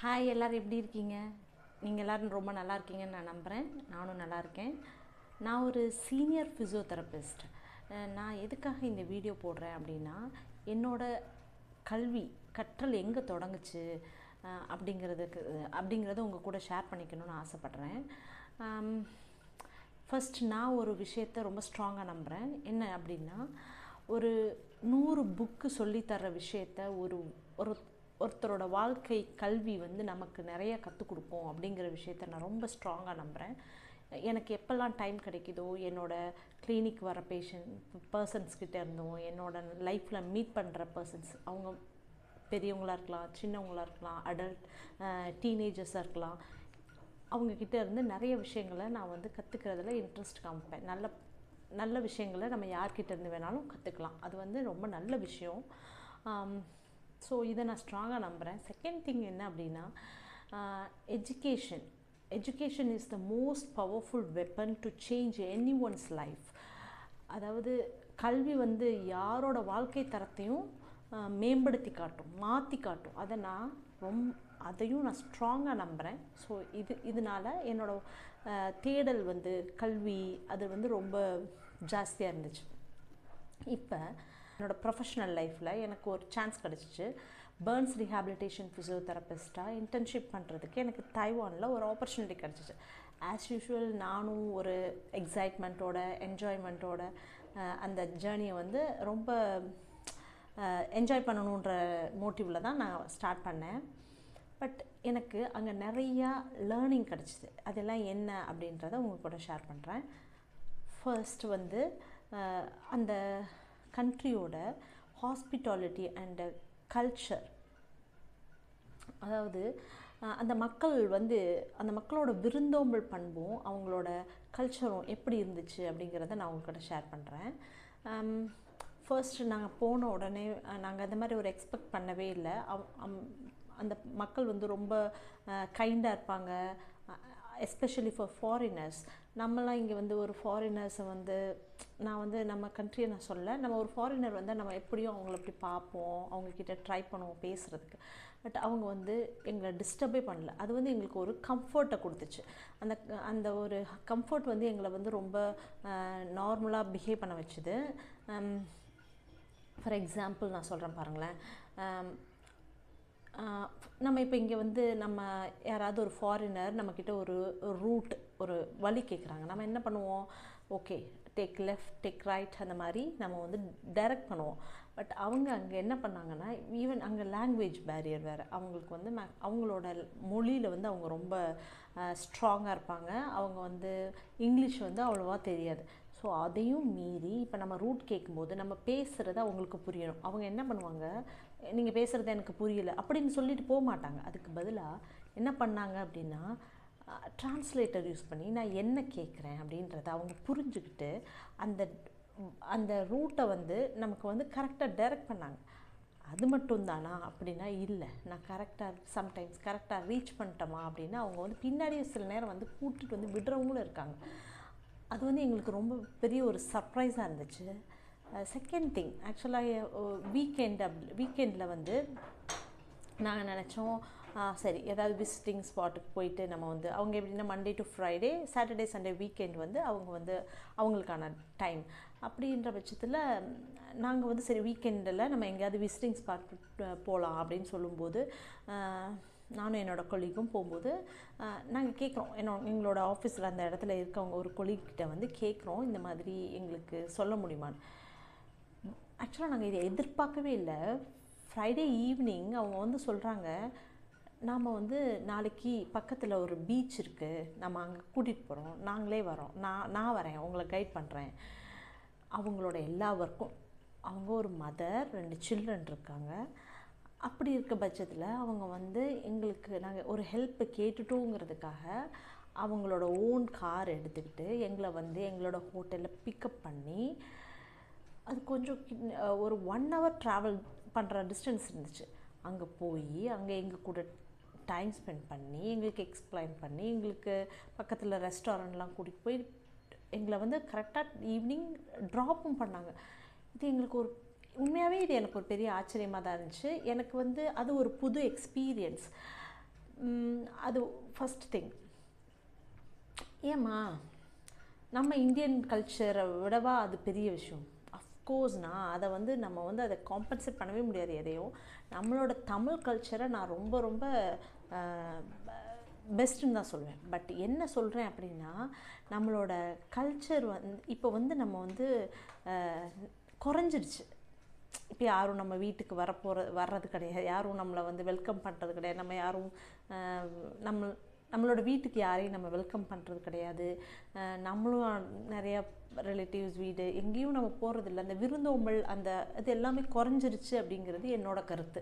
Hi எல்லோரும் எப்படி இருக்கீங்க? நீங்கள் எல்லோரும் ரொம்ப நல்லா இருக்கீங்கன்னு நான் நம்புகிறேன். நானும் நல்லா இருக்கேன். நான் ஒரு சீனியர் ஃபிசியோதெரபிஸ்ட். நான் எதுக்காக இந்த வீடியோ போடுறேன் அப்படின்னா, என்னோடய கற்றல் எங்கே தொடங்குச்சு அப்படிங்கிறத உங்கள் கூட ஷேர் பண்ணிக்கணும்னு ஆசைப்பட்றேன். ஃபஸ்ட் நான் ஒரு விஷயத்தை ரொம்ப ஸ்ட்ராங்காக நம்புகிறேன். என்ன அப்படின்னா, ஒரு 100 புக்கு சொல்லித்தர விஷயத்த ஒரு ஒருத்தரோட வாழ்க்கை கல்வி வந்து நமக்கு நிறைய கற்றுக் கொடுக்கும் அப்படிங்கிற விஷயத்த நான் ரொம்ப ஸ்ட்ராங்காக நம்புகிறேன். எனக்கு எப்போல்லாம் டைம் கிடைக்குதோ என்னோடய கிளினிக் வர பர்சன்ஸ்கிட்ட இருந்தோம், என்னோடய லைஃப்பில் மீட் பண்ணுற பர்சன்ஸ், அவங்க பெரியவங்களாக இருக்கலாம், சின்னவங்களாக இருக்கலாம், அடல்ட் டீனேஜர்ஸாக இருக்கலாம், அவங்கக்கிட்ட இருந்து நிறைய விஷயங்களை நான் வந்து கற்றுக்கிறதுல இன்ட்ரெஸ்ட் காமிப்பேன். நல்ல விஷயங்களை நம்ம யார்கிட்ட இருந்து வேணாலும் கற்றுக்கலாம். அது வந்து ரொம்ப நல்ல விஷயம். ஸோ இதை நான் ஸ்ட்ராங்காக நம்புகிறேன். செகண்ட் திங் என்ன அப்படின்னா, education is the most powerful weapon to change any one's life. அதாவது கல்வி வந்து யாரோட வாழ்க்கை தரத்தையும் மேம்படுத்தி காட்டும், மாற்றி காட்டும். அதையும் நான் ஸ்ட்ராங்காக நம்புகிறேன். ஸோ இதனால் என்னோடய தேடல் வந்து கல்வி அது வந்து ரொம்ப ஜாஸ்தியாக இருந்துச்சு. இப்போ என்னோடய ப்ரொஃபஷ்னல் லைஃப்பில் எனக்கு ஒரு சான்ஸ் கிடச்சிச்சு. பர்ன்ஸ் ரீஹாபிலிட்டேஷன் ஃபிசியோதெரபிஸ்ட்டாக இன்டர்ன்ஷிப் பண்ணுறதுக்கு எனக்கு தைவானில் ஒரு ஆப்பர்ச்சுனிட்டி கிடச்சிச்சு. ஆஸ் யூஷுவல் நானும் ஒரு எக்ஸைட்மெண்ட்டோட என்ஜாய்மெண்ட்டோட அந்த ஜேர்னியை வந்து ரொம்ப என்ஜாய் பண்ணணுன்ற மோட்டிவில் தான் நான் ஸ்டார்ட் பண்ணேன். பட் எனக்கு அங்கே நிறையா லேர்னிங் கிடச்சிது. அதெல்லாம் என்ன அப்படின்றத உங்கள் கூட ஷேர் பண்ணுறேன். ஃபர்ஸ்ட் வந்து அந்த கண்ட்ரியோட ஹாஸ்பிட்டாலிட்டி அண்ட் கல்ச்சர், அதாவது அந்த மக்களோட விருந்தோம்பல் பண்பும் அவங்களோட கல்ச்சரும் எப்படி இருந்துச்சு அப்படிங்கிறத நான் உங்கள்கிட்ட ஷேர் பண்ணுறேன். ஃபர்ஸ்ட் நாங்கள் போன உடனே நாங்கள் அந்த மாதிரி ஒரு எக்ஸ்பெக்ட் பண்ணவே இல்லை. அந்த மக்கள் வந்து ரொம்ப கைண்டாக இருப்பாங்க, எஸ்பெஷலி ஃபார் ஃபாரினர்ஸ். நம்மலாம் இங்கே வந்து ஒரு ஃபாரினர்ஸை வந்து நான் வந்து நம்ம கண்ட்ரியை நான் சொல்ல, நம்ம ஒரு ஃபாரினர் வந்து நம்ம எப்படியும் அவங்கள அப்படி பார்ப்போம், அவங்கக்கிட்ட ட்ரை பண்ணுவோம் பேசுகிறதுக்கு. பட் அவங்க வந்து எங்களை டிஸ்டர்பே பண்ணல. அது வந்து எங்களுக்கு ஒரு கம்ஃபர்ட்டை கொடுத்துச்சு. அந்த ஒரு கம்ஃபர்ட் வந்து எங்களை வந்து ரொம்ப நார்மலாக பிஹேவ் பண்ண வச்சுது. ஃபார் எக்ஸாம்பிள் நான் சொல்கிறேன் பாருங்களேன். நம்ம இப்போ இங்கே வந்து நம்ம யாராவது ஒரு ஃபாரினர் நம்மக்கிட்ட ஒரு வழி கேட்குறாங்க. நம்ம என்ன பண்ணுவோம்? Okay, take left, take right, அந்த மாதிரி நம்ம வந்து டைரக்ட் பண்ணுவோம். பட் அவங்க அங்கே என்ன பண்ணாங்கன்னா, ஈவன் அங்கே லாங்குவேஜ் பேரியர் வேறு. அவங்களுக்கு வந்து அவங்களோட மொழியில் வந்து அவங்க ரொம்ப ஸ்ட்ராங்காக இருப்பாங்க. அவங்க வந்து இங்கிலீஷ் வந்து அவ்வளோவா தெரியாது. ஸோ அதையும் மீறி இப்போ நம்ம ரூட் கேட்கும்போது நம்ம பேசுகிறது அவங்களுக்கு புரியணும். அவங்க என்ன பண்ணுவாங்க, நீங்கள் பேசுகிறது எனக்கு புரியலை அப்படின்னு சொல்லிட்டு போக மாட்டாங்க. அதுக்கு பதிலாக என்ன பண்ணாங்க அப்படின்னா, டிரான்ஸ்லேட்டர் யூஸ் பண்ணி நான் என்ன கேட்குறேன் அப்படின்றத அவங்க புரிஞ்சுக்கிட்டு அந்த ரூட்டை வந்து நமக்கு வந்து கரெக்டாக டைரக்ட் பண்ணாங்க. அது மட்டும்தானா அப்படின்னா இல்லை, நான் சம்டைம்ஸ் கரெக்டாக ரீச் பண்ணிட்டோமா அப்படின்னா அவங்க வந்து பின்னாடியே சில நேரம் வந்து கூட்டிகிட்டு வந்து விடுறவங்களும் இருக்காங்க. அது வந்து எங்களுக்கு ரொம்ப பெரிய ஒரு சர்ப்ரைஸாக இருந்துச்சு. செகண்ட் திங், ஆக்சுவலாக வீக்கெண்டில் வந்து நாங்கள் நினச்சோம், சரி ஏதாவது விசிட்டிங் ஸ்பாட்டுக்கு போயிட்டு நம்ம வந்து அவங்க எப்படின்னா Monday to Friday, Saturday Sunday weekend வந்து அவங்களுக்கான டைம். அப்படின்ற பட்சத்தில் நாங்கள் வந்து சரி வீக்கெண்டில் நம்ம எங்கேயாவது விசிட்டிங் ஸ்பாட் போகலாம் அப்படின்னு சொல்லும்போது, நானும் என்னோடய கொலீக்கும் போகும்போது நாங்கள் கேட்குறோம், எங்களோட ஆஃபீஸில் அந்த இடத்துல இருக்கவங்க ஒரு கொலீக்கிட்ட வந்து கேட்குறோம், இந்த மாதிரி எங்களுக்கு சொல்ல முடியுமான்னு. ஆக்சுவலாக நாங்கள் இதை எதிர்பார்க்கவே இல்லை. ஃப்ரைடே ஈவினிங் அவங்க வந்து சொல்கிறாங்க, நாம் வந்து நாளைக்கு பக்கத்தில் ஒரு பீச் இருக்குது, நம்ம அங்கே கூட்டிகிட்டு போகிறோம், நாங்களே வரோம், நான் வரேன், உங்களை கைட் பண்ணுறேன். அவங்களோட எல்லா ஒர்க்கும், அவங்க ஒரு மதர், 2 சில்ட்ரன் இருக்காங்க. அப்படி இருக்க பட்சத்தில் அவங்க வந்து நாங்கள் ஒரு ஹெல்ப்பு கேட்டுட்டோங்கிறதுக்காக அவங்களோட ஓன் கார் எடுத்துக்கிட்டு எங்களை வந்து எங்களோட ஹோட்டலில் பிக்கப் பண்ணி, அது கொஞ்சம் ஒரு 1 hour ட்ராவல் பண்ணுற டிஸ்டன்ஸ் இருந்துச்சு. அங்கே போய் அங்கே எங்கள் கூட டைம் ஸ்பெண்ட் பண்ணி எங்களுக்கு எக்ஸ்பிளைன் பண்ணி எங்களுக்கு பக்கத்தில் ரெஸ்டாரண்ட்லாம் கூட்டிகிட்டு போய் எங்களை வந்து கரெக்டாக ஈவினிங் ட்ராப்பும் பண்ணாங்க. இது எங்களுக்கு உண்மையாகவே இது எனக்கு ஒரு பெரிய ஆச்சரியமாக தான் இருந்துச்சு. எனக்கு வந்து அது ஒரு புது எக்ஸ்பீரியன்ஸ். அது ஃபஸ்ட் திங். ஏம்மா நம்ம இந்தியன் கல்ச்சரை விடவா அது பெரிய விஷயம்? அஃப்கோர்ஸ் அதை வந்து நம்ம வந்து அதை காம்பன்சேட் பண்ணவே முடியாது எதையும். நம்மளோட தமிழ் கல்ச்சரை நான் ரொம்ப ரொம்ப பெஸ்ட்டுன்னு தான் சொல்லுவேன். பட் என்ன சொல்கிறேன் அப்படின்னா, நம்மளோட கல்ச்சர் இப்போ வந்து நம்ம வந்து குறைஞ்சிடுச்சு. இப்போ யாரும் நம்ம வீட்டுக்கு வர்றது கிடையாது, யாரும் நம்மளை வந்து வெல்கம் பண்ணுறது கிடையாது, நம்ம யாரும் நம்மளோட வீட்டுக்கு யாரையும் நம்ம வெல்கம் பண்ணுறது கிடையாது. நம்மளும் நிறையா ரிலேட்டிவ்ஸ் வீடு எங்கேயும் நம்ம போகிறதில்ல. அந்த விருந்தோம்பல் அந்த இது எல்லாமே குறைஞ்சிருச்சு அப்படிங்கிறது என்னோட கருத்து.